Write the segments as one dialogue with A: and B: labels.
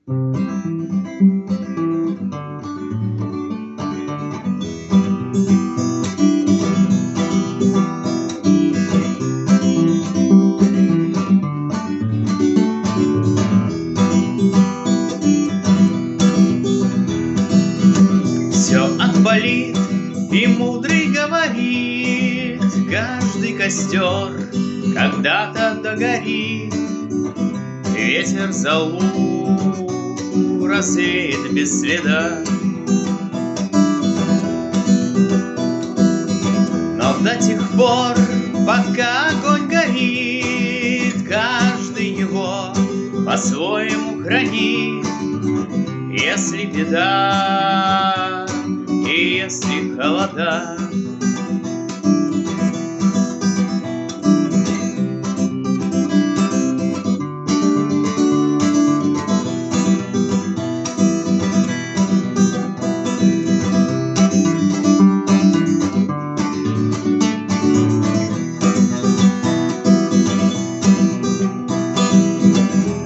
A: Все отболит, и мудрый говорит: каждый костер когда-то догорит. Ветер золу развеет без следа. Но до тех пор, пока огонь горит, каждый его по-своему хранит. Если беда и если холода,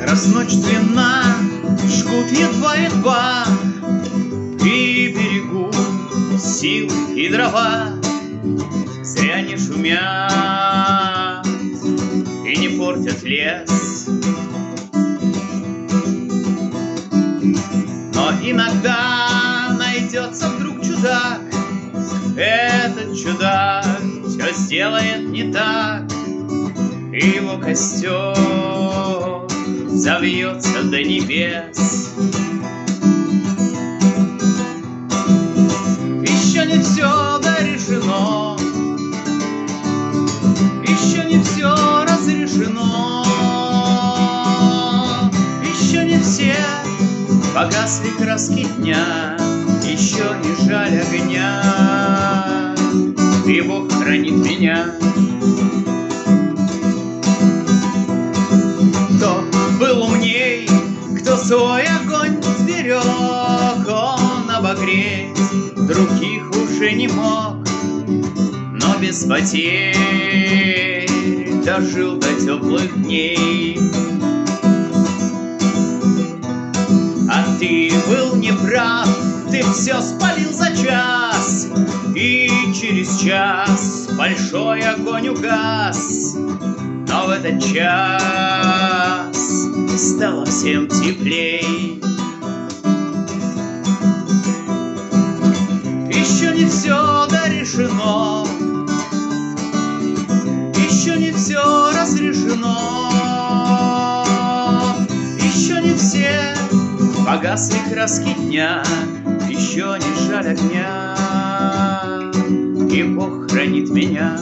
A: раз ночь длинна, жгут едва-едва, и берегу силы и дрова зря не шумят и не портят лес. Но иногда найдется вдруг чудак, этот чудак все сделает не так, и его костер завьется до небес. Еще не все дорешено, еще не все разрешено, еще не все погасли краски дня, еще не жаль огня, и Бог хранит меня. Кто был умней, кто свой огонь сберег, он обогреть других уже не мог, но без потерь дожил до теплых дней. А ты был неправ, ты все спалил за час, и через час большой огонь угас. Но в этот час стало всем теплей. Еще не все дорешено, еще не все разрешено, еще не все погасли краски дня, еще не жаль огня, и Бог хранит меня.